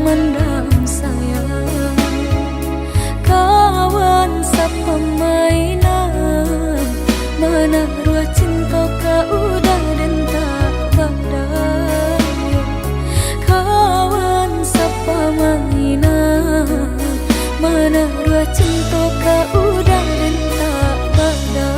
memandang saya. Kawan sepemainan, mana ruah cinta kau udah dan tak berdaya. Kawan sepemainan, mana ruah cinta kau udah dan tak berdaya.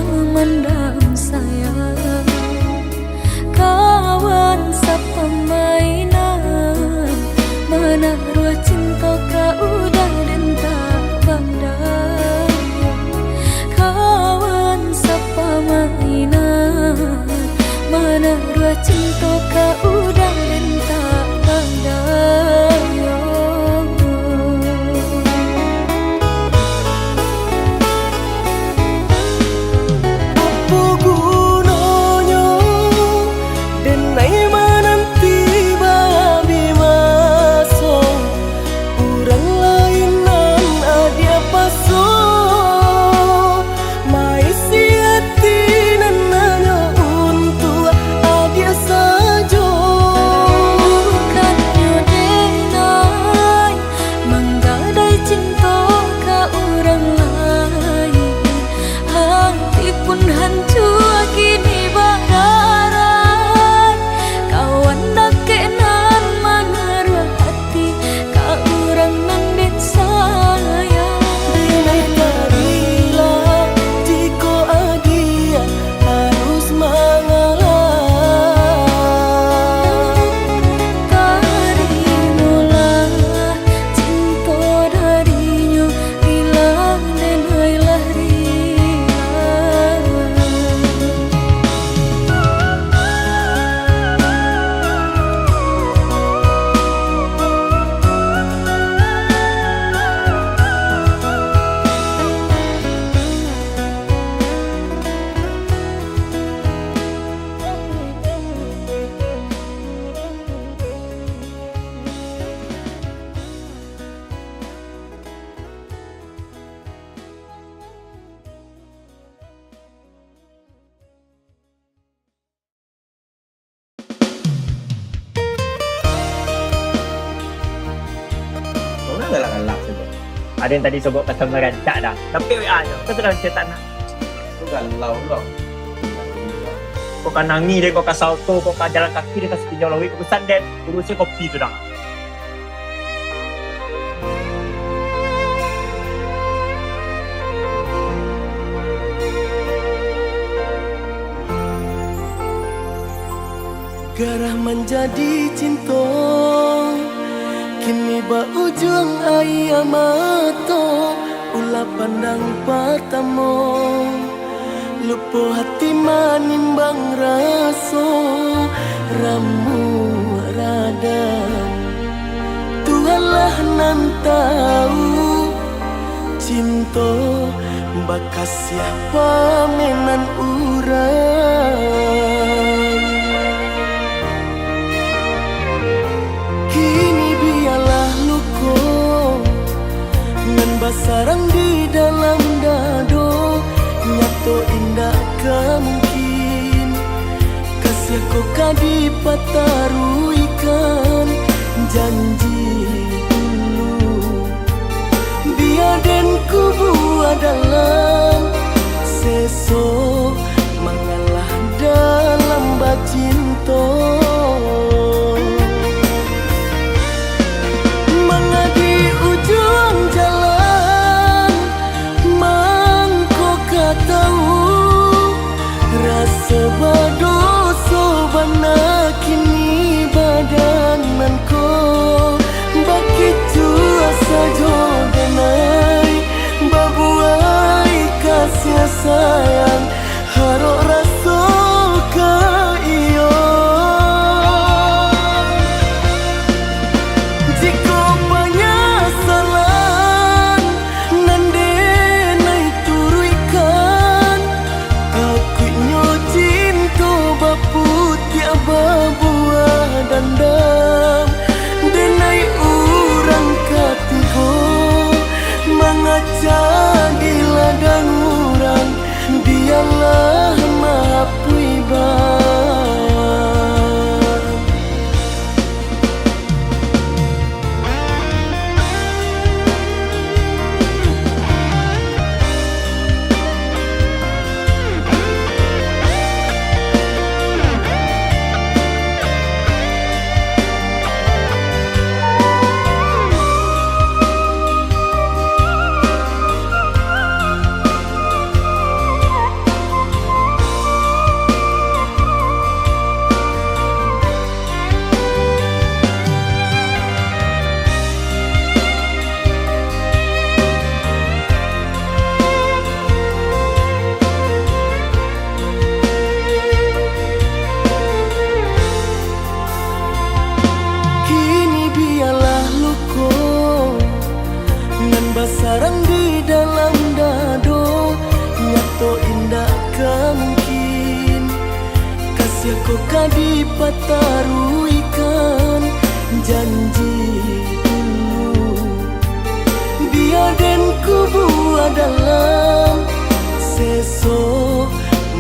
Memandang saya. Kawan sepemainan, mana ruah cinta kau udah dan tak berdaya. Kawan sepemainan, mana ruah cinta kau udah dan tak berdaya. Galak-galak sebab. Ada yang tadi sebut kata merancak dah. Tapi WA je. Kau sudah macam tak nak. Tu galau lah. Kau kan nangis dia, kau kan salto, kau kan jalan kaki dia, kasih pinjau lawik, kau sandet, kau usia kopi tu dah. Garah menjadi cinta, kini berujung ayam mata, ulah pandang pertama. lupo hati manimbang raso ramu radam. Tuhanlah nan tahu cinta bakas siapa menan urang. Kini biarlah luko nan basarang di dalam dado, nyato indah mungkin kasih kau kadi pataruikan janji dulu. Biaden ku buat dalam seso mengalah dalam bacinto. Mengadi ujung jalan mangko tahu rasa badoso bana kini badananku bakitu asa jodenai babuai kasih sayang harok rasa ka iyo. Jika penyesalan nande nai turuikan aku nyo cinta bapu tiaba buah dandam denai urang katigo mengaca di ladang urang dialah mapui bang. Basarang di dalam dado, nyato indah mungkin kasih kau kadi pataruikan janji dulu. Biaden ku buat dalam seso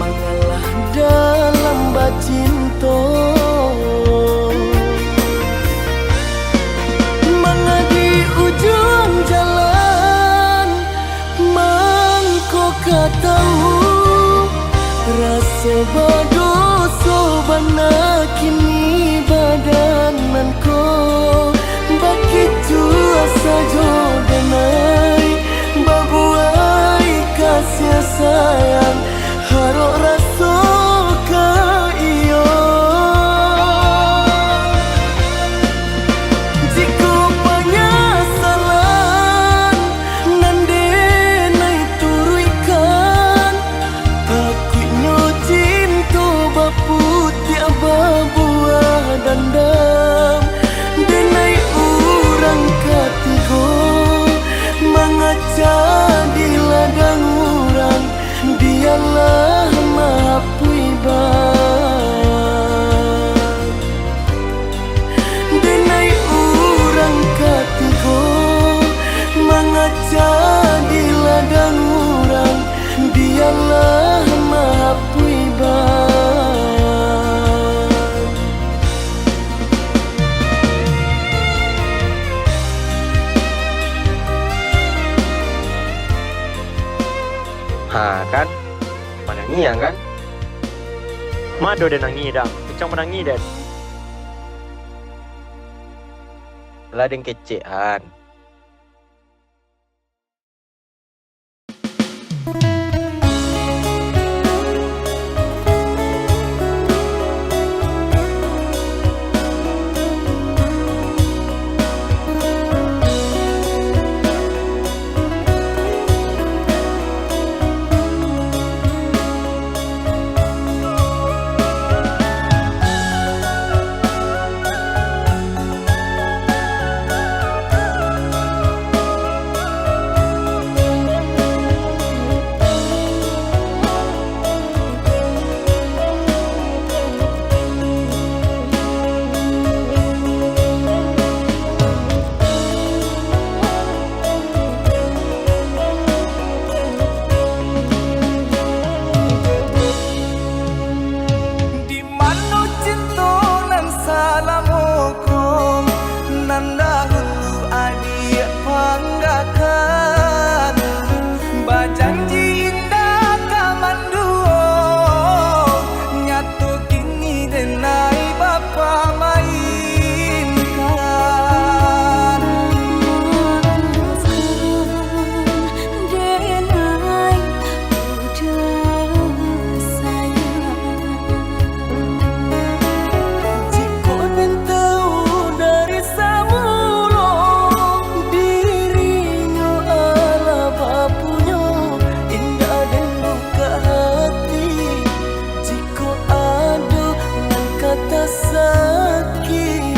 mengalah dalam bacinto. Mengadi ujung jalan mangko tahu rasa badoso bana kini badananku bakitu asa jodenai babuai kasih sayang harok rasa ka iyo. Jika penyesalan nande nai turuikan aku nyo cinta bapu tiaba buah dandam denai urang katigo mengaca di ladang urang dialah mapui bang. Denai urang katigo mengaca di ladang urang dialah mapui bang. Ha kan? Menangi yang kan? Mado dia nangi dah. Macam menangi dia. Lah deng kecek han. indah kamanduo nyatu kini denai bapa mainkan. Denai udah sayang. Jika dan tahu dari samulo dirinya ala bapunya indah dan buka hati. Jika ada dengan kata sakiti.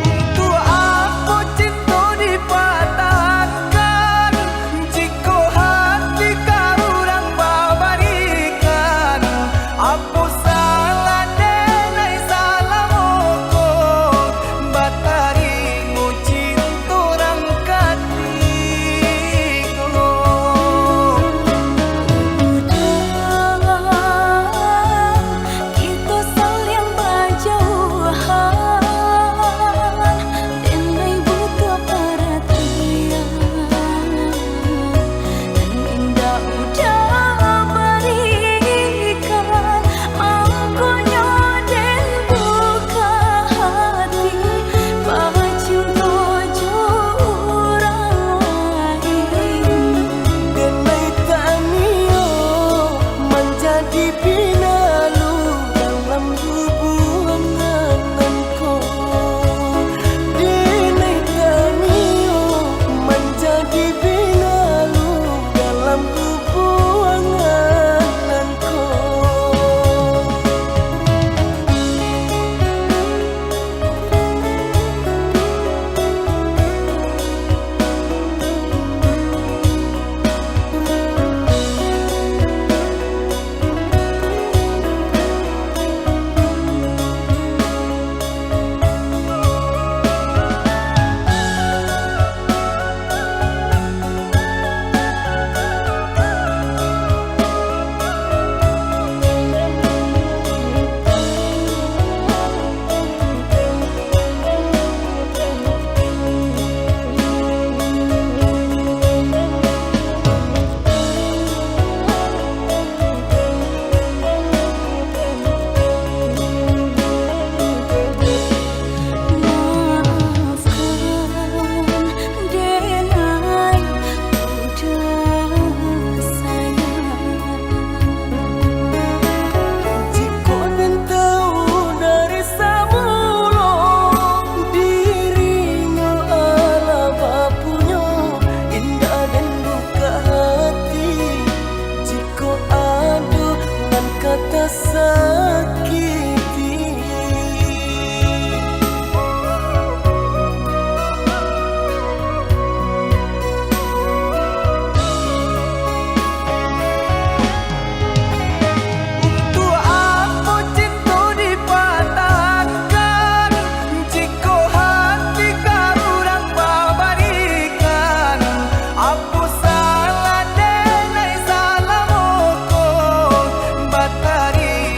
Untuk apa cinta dipatahkan jika hati karurang babarikan. Apa salah denai salah moko batari cinta orang katiko. Kita saling berjauhan, denai butuh perhatian, dan indah udah berikan. Makanya den buka hati, baju tojo orang lain. Denai tanio menjadi pinalu dalam hubunganku. Denai tanio menjadi pinalu dalam hubunganku. Maafkan denai udah sayang. Jika dan tahu dari samulo dirinya ala bapunya indah dan buka hati. Jika ada dengan kata sakiti. Untuk apa cinta dipatahkan jika hati karurang babarikan. Apa salah denai salah moko batari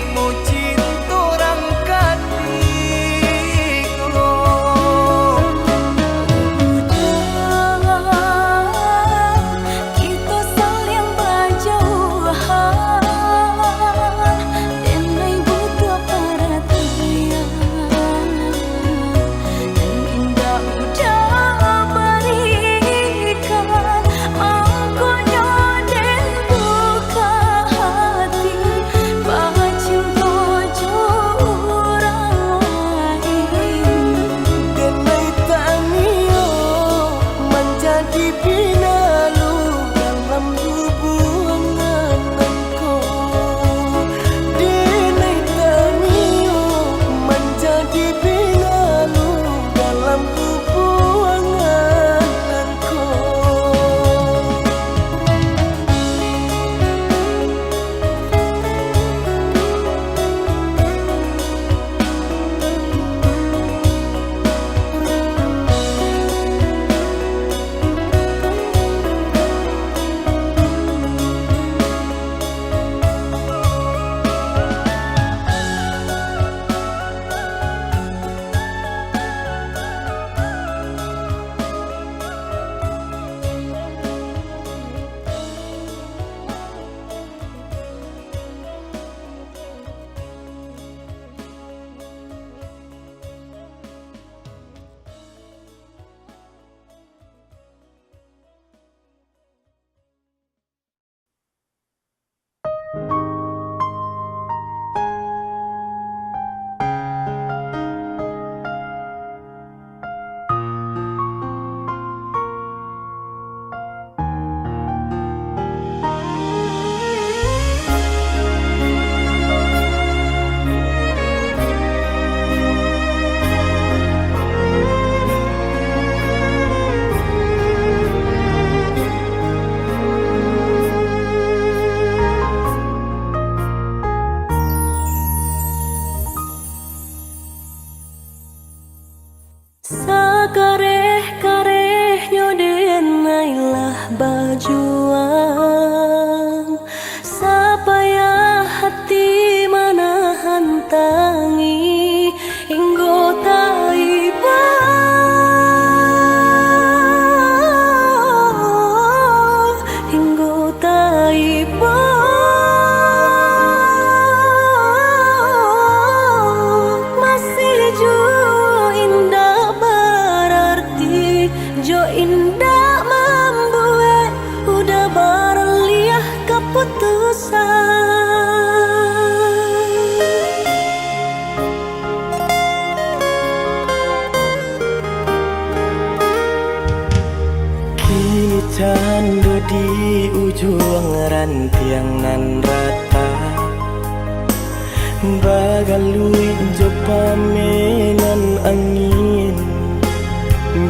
Bagalui jo pamenan angin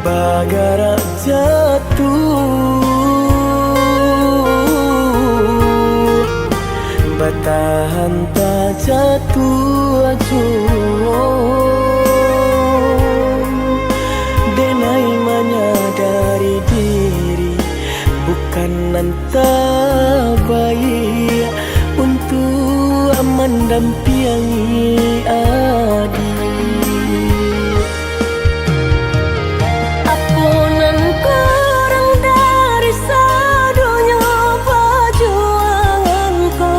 Bagara jatuh Batahan tak jatuh Denai menyadari diri bukan nanti baik untuk mendampingi adik. Apunan kurang dari sadunya perjuanganku,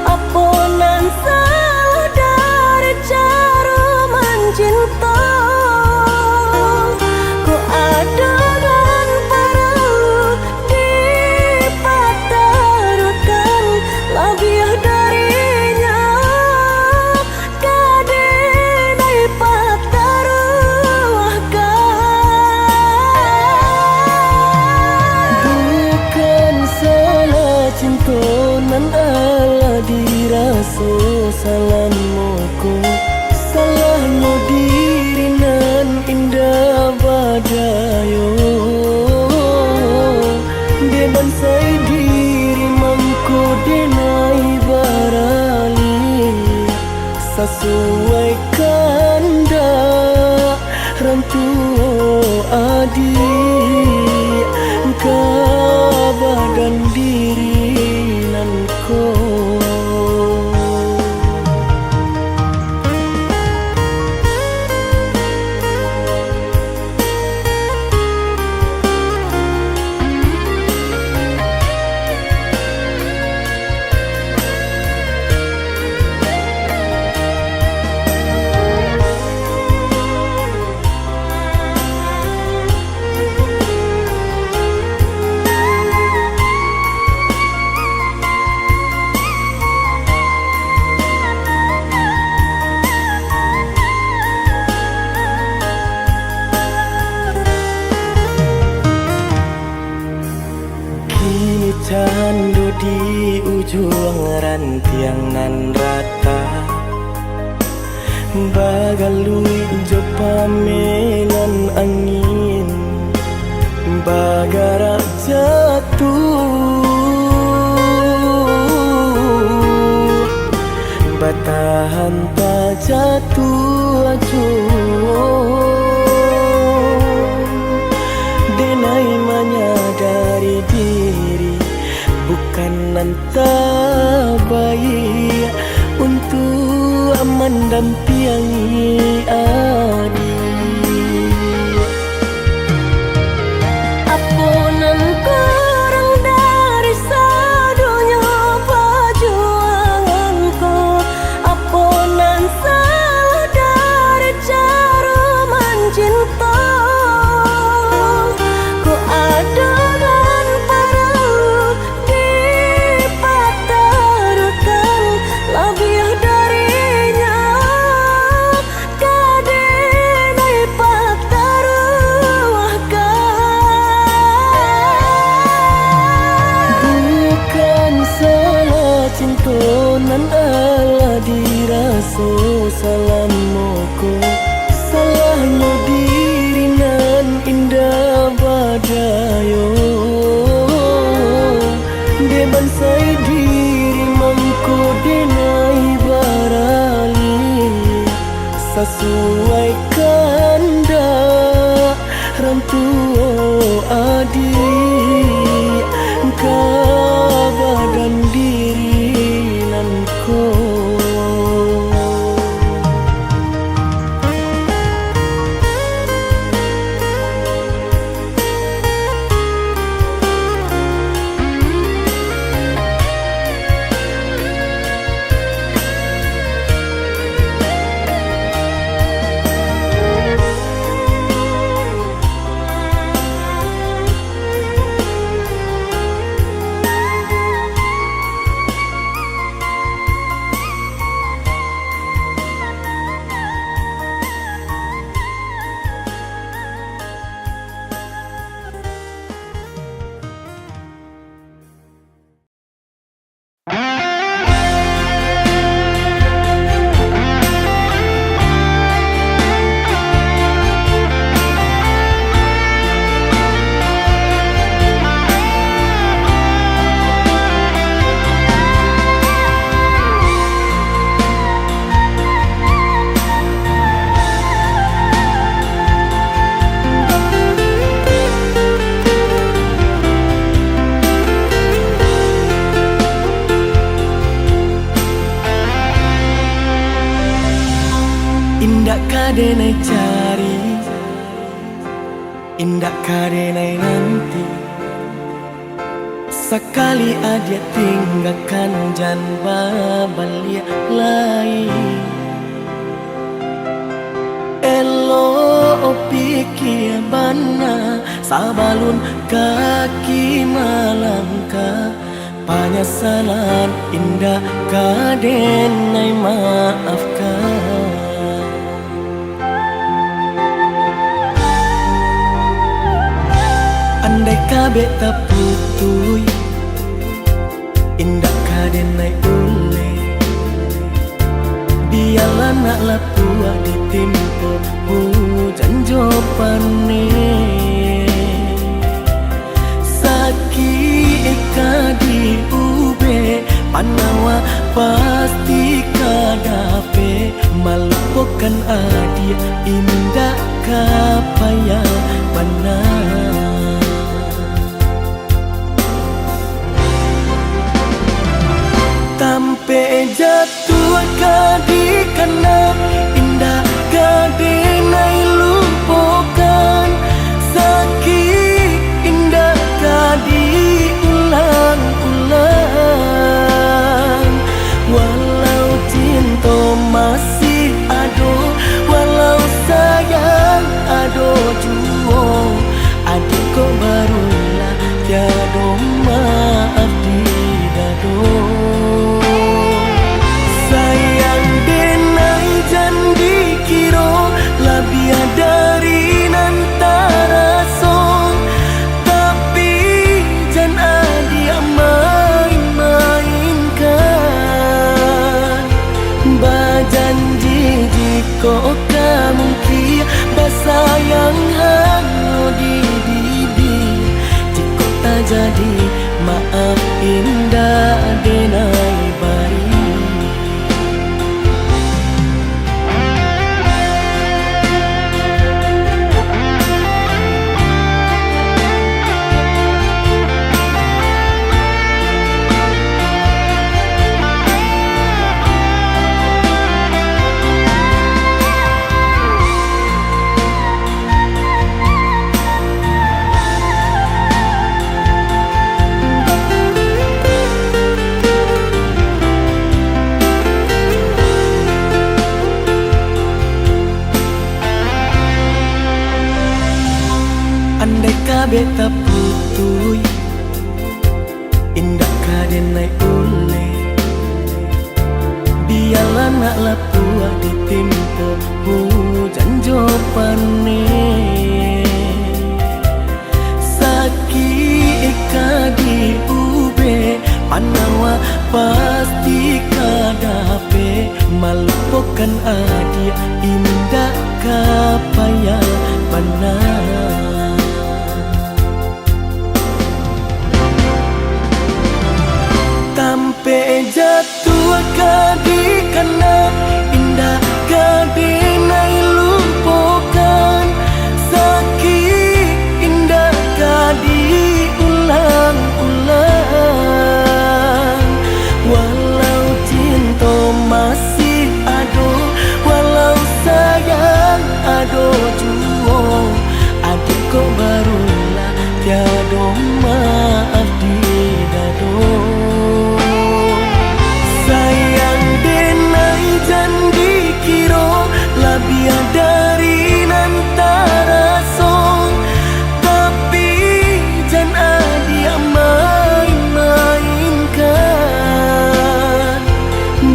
apunan salah dari cara mencinta. Ku ada dan perlu dipertaruhkan lebih darinya, kadang dipertaruhkan. Bukan salah cinta nan ala dirasa salah moko, salahnya diri nan indah badayo. Deban sai diri mangko denai barali, sesuai kanda rantu adik kabadan diri nan ko. Kini candu di ujung rantiang nan rata, bagalui jo pamenan angin, bagara jatuh batahan tak jatuh denai menyadari diri bukan nanti baik untuk mendampingi adik. Apunan kurang dari sadunya perjuanganku, apunan salah dari cara mencinta. Ku ada dan perlu dipertaruhkan lebih darinya, kadang dipertaruhkan. Bukan salah cinta nan ala dirasa salah moko, salahnya diri nan indah badayo. Deban sai diri mangko denai barali, sesuai kanda rantu adik kabadan diri nan ko. indah kadenai cari, indah kadenai nanti. Sekali adia tinggalkan janba balik lain. Elo pikir bana sabalun kaki malangka. Penyesalan indah kadenai maafkan. Andai kabeh tak putui, indah kadenai ule. Biarlah nak lapua ditimpa hujan jopane. Sakit kadi ube panawa pasti kadape. Melupakan adia indah kapaya benar. Tampe jatuh kadi kena indah kadenai lupakan. Sakit indah kadi ulang-ulang. Walau cinta masih ado, walau sayang ado juo. Adik kau barulah tiada maaf di dado. Lebih dari nantara song, tapi jangan dia main-mainkan. Berjanji jika kamu kia bersayang hango di didi. Jika tak jadi maaf indah denai bari. Andai kabeh tak putui, indah kadenai ule. Biarlah nak lapua ditimpa hujan jopane. Sakit kadi ube panawa pasti kadape. Melupakan adia indah kapaya benar. Tampe jatuh kadi kena indah kadenai lupakan. Sakit indah kadi ulang-ulang. Walau cinta masih ado, walau sayang ado juo. Adik kau barulah tiada maaf di dado. Lebih dari nantara song, tapi jangan dia main-mainkan.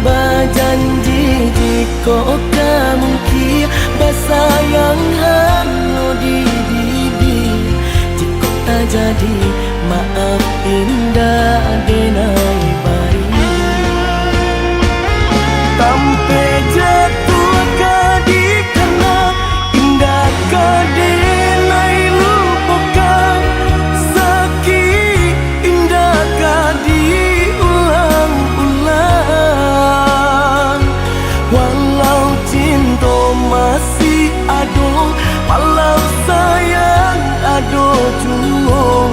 Berjanji jika kamu kia bersayang hango di didi. Jika tak jadi maaf indah denai bari. Tampe jatuh kadi kena indah kadenai lupakan. Sakit indah kadi ulang-ulang. Walau cinta masih ado, walau sayang ado juo.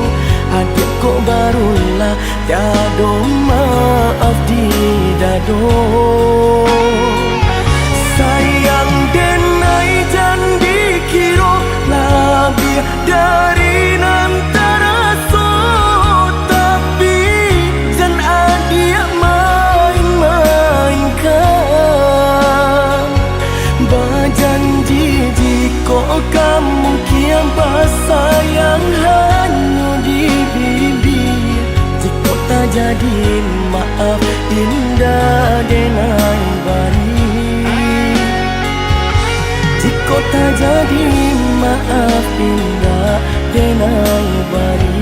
Adik kau barulah tiada maaf di dado. Sayang den jadi maaf indah denai bari. Jika tak jadi maaf indah denai bari.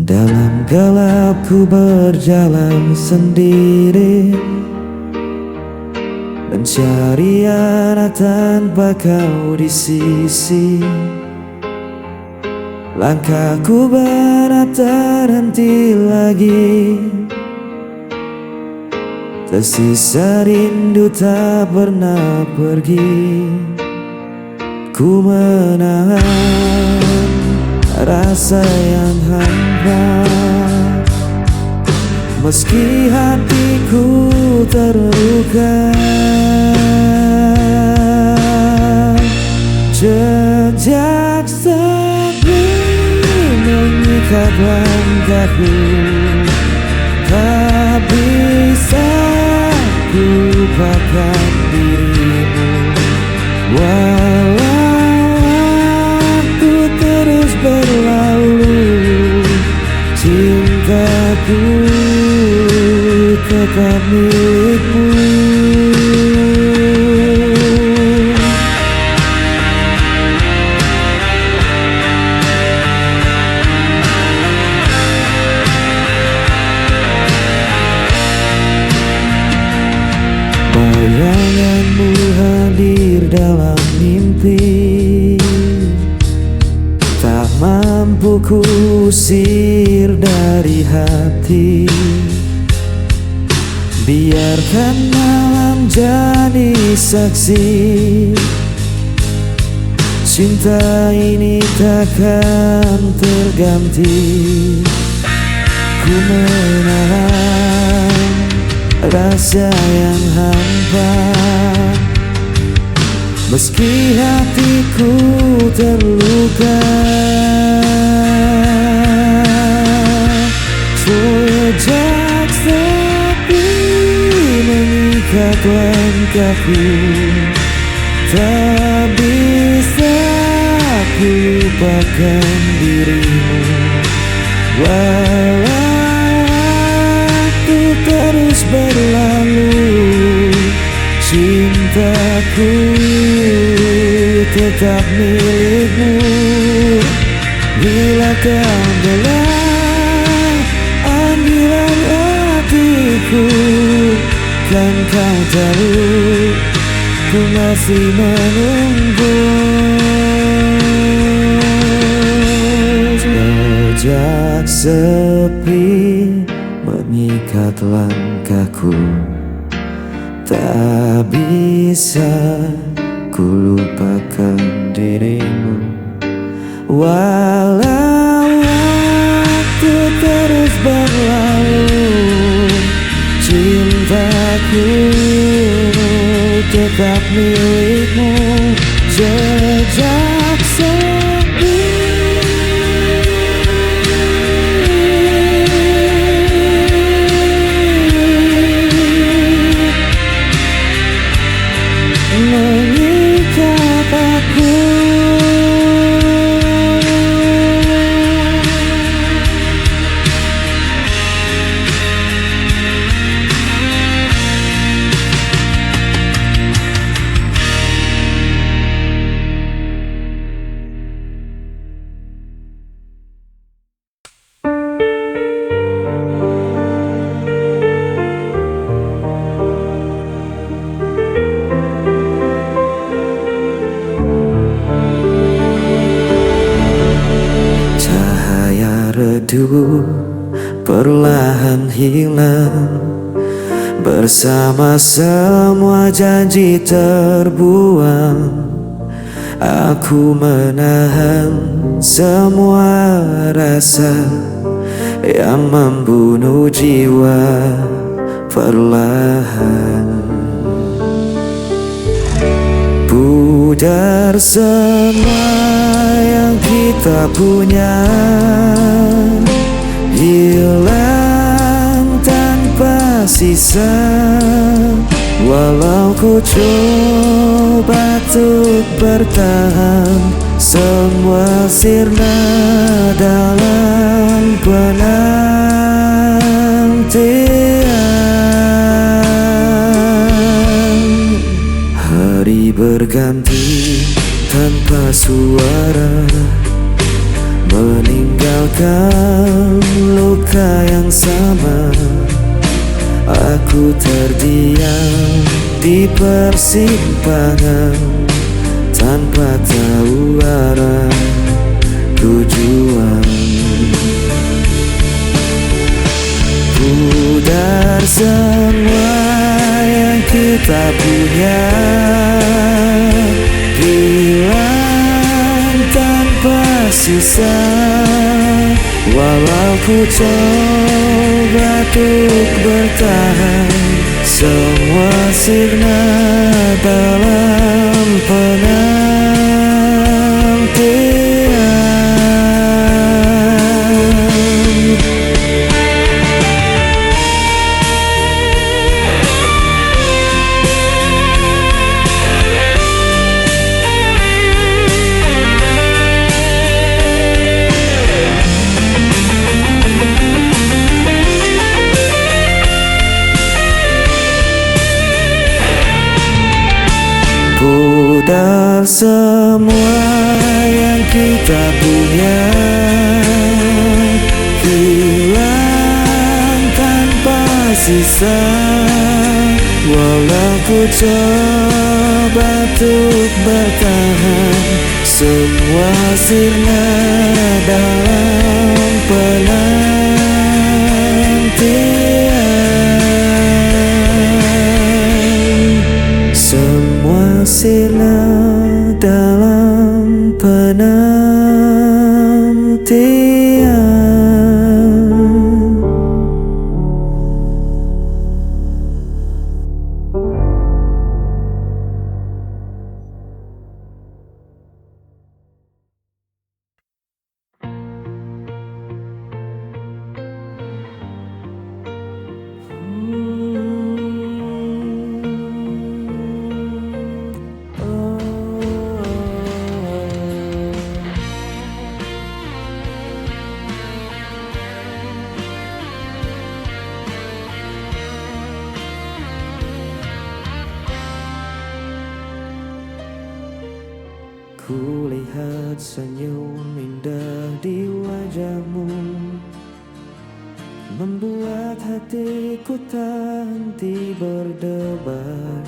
Dalam gelap ku berjalan sendiri, mencari arah tanpa kau di sisi. Langkahku berat terhenti lagi, tersisa rindu tak pernah pergi. Ku menahan rasa yang hampa, meski hatiku terluka. Jejak sepi mengikat langkahku, tak bisa ku lupakan dirimu. Walau waktu terus berlalu, cintaku tetap milikmu. Bayanganmu hadir dalam mimpi, tak mampu kusir dari hati. Biarkan malam jadi saksi, cinta ini takkan terganti. Ku menahan rasa yang hampa, meski hatiku terluka. Jejak sepi mengikat langkahku, tak bisa ku lupakan dirimu. Walau waktu terus berlalu, cintaku tetap milikmu. Bila kau adalah panggilan hatiku, kan kau tahu ku masih menunggu. Jejak sepi mengikat langkahku, tak bisa ku lupakan dirimu. Walau waktu terus berlalu, cintaku tetap milikmu. Jejak sepi mengikat aku. Cahaya redup perlahan hilang, Bersama semua janji terbuang, aku menahan semua rasa yang membunuh jiwa perlahan. Pudar semua yang kita punya, hilang tanpa sisa. Walau ku coba untuk bertahan, semua sirna dalam penantian. Hari berganti tanpa suara, meninggalkan luka yang sama. Aku terdiam di persimpangan, tanpa tahu arah tujuan. Pudar semua yang kita punya, hilang tanpa sisa. Walau ku coba untuk bertahan, semua sirna dalam penantian. Pudar semua yang kita punya, hilang tanpa sisa. Walau ku coba untuk bertahan, semua sirna dalam penantian. Semua sirna dalam penantian. Ku lihat senyum indah di wajahmu, membuat hatiku tak henti berdebar.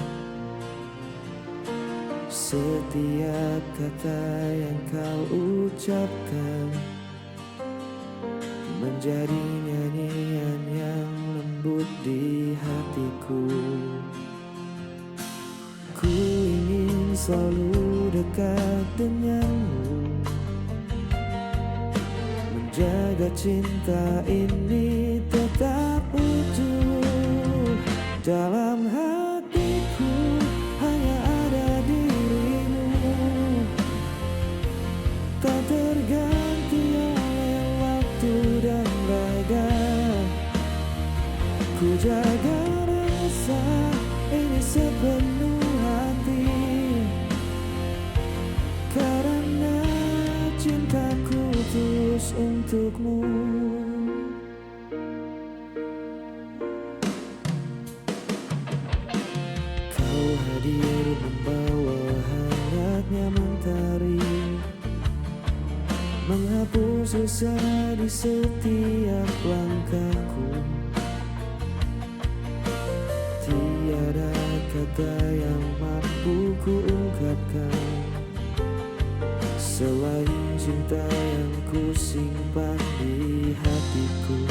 Setiap kata yang kau ucapkan menjadi nyanyian yang lembut di hatiku. Ku ingin selalu dekat denganmu, menjaga cinta ini tetap utuh. Dalam hatiku hanya ada dirimu, tak terganti oleh waktu dan raga. Ku jaga rasa ini sepenuh hati, karena cintaku tulus untukmu. Kau hadir membawa hangatnya mentari, menghapus susah di setiap langkahku. Tiada kata yang mampu ku ungkapkan selain cinta yang ku simpan di hatiku.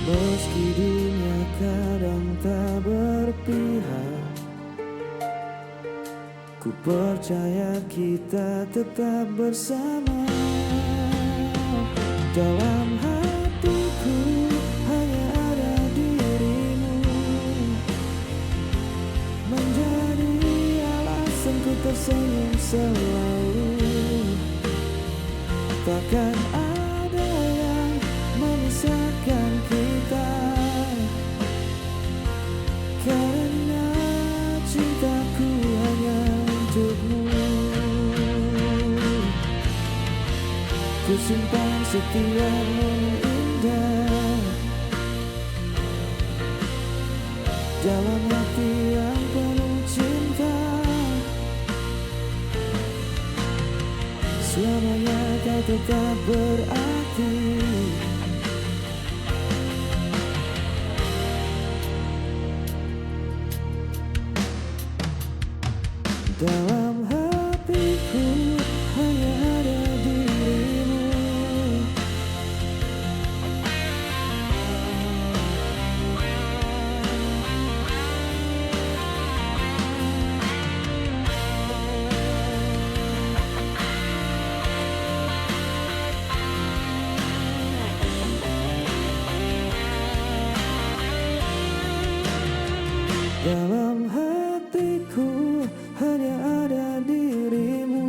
Meski dunia percaya kita tetap bersama. Dalam hatiku hanya ada dirimu, menjadi alasanku tersenyum selalu. Takkan ada yang memisahkan kita, karena cintaku hanya untukmu. Ku simpan setiap momen indah dalam hati yang penuh cinta. Selamanya kau tetap berarti. Dalam hatiku hanya ada dirimu, dalam hatiku hanya ada dirimu.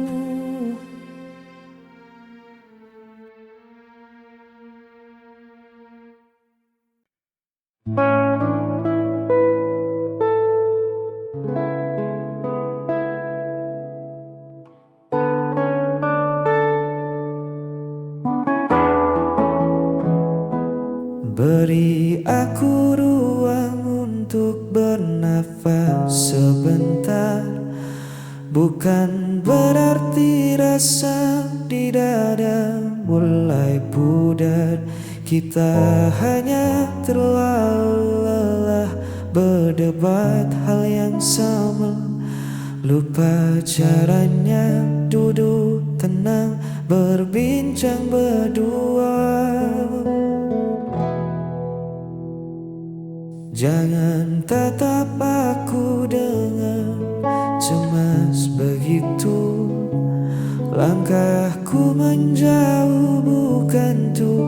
Beri aku ruang untuk bernafas sebentar. Bukan berarti rasa di dada mulai pudar. Kita hanya terlalu lelah berdebat hal yang sama. Lupa caranya duduk tenang berbincang berdua. Jangan tatap aku dengan cemas begitu. Langkahku menjauh bukan untuk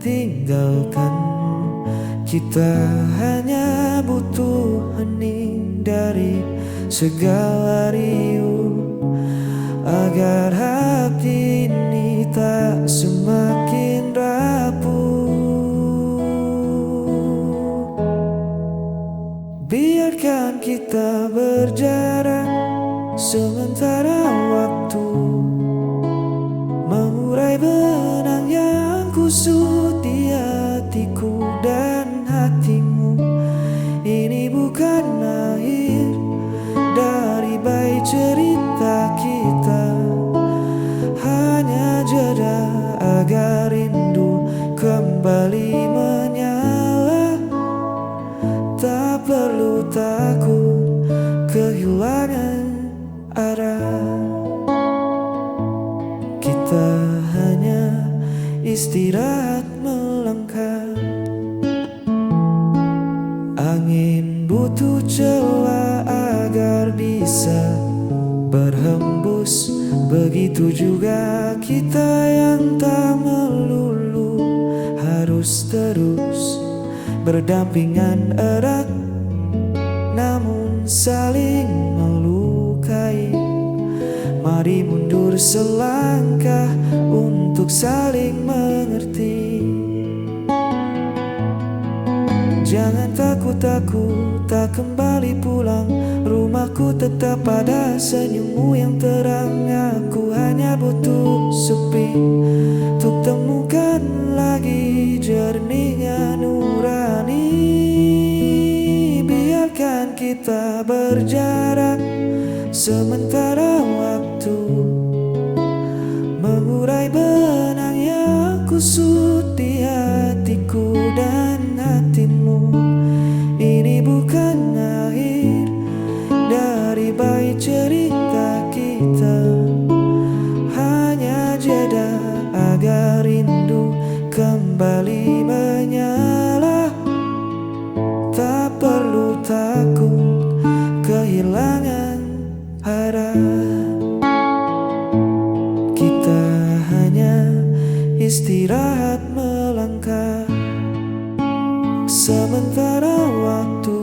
tinggalkan. Kita hanya butuh hening dari segala riuh, agar hati ini tak semakin rapuh. Biarkan kita berjarak sementara waktu, mengurai benang yang kusut di hatiku dan hatimu. Ini bukan akhir dari baik cerita kita, hanya jeda agar rindu kembali menyala. Tak perlu takut kehilangan arah. Kita hanya istirahat melangkah. Angin butuh celah agar bisa berhembus. Begitu juga kita yang tak melulu harus terus berdampingan erat, namun saling melukai. Mari mundur selangkah untuk saling mengerti. Jangan takut aku tak kembali pulang. Rumahku tetap pada senyummu yang terang. Aku hanya butuh sepi untuk temukan lagi jernihnya nurani. Biarkan kita berjarak sementara waktu, mengurai benang yang kusut di hatiku dan hatimu. Ini bukan akhir dari baik cerita kita, hanya jeda agar rindu kembali menyala. Tak perlu takut kehilangan arah. istirahat melangkah sementara waktu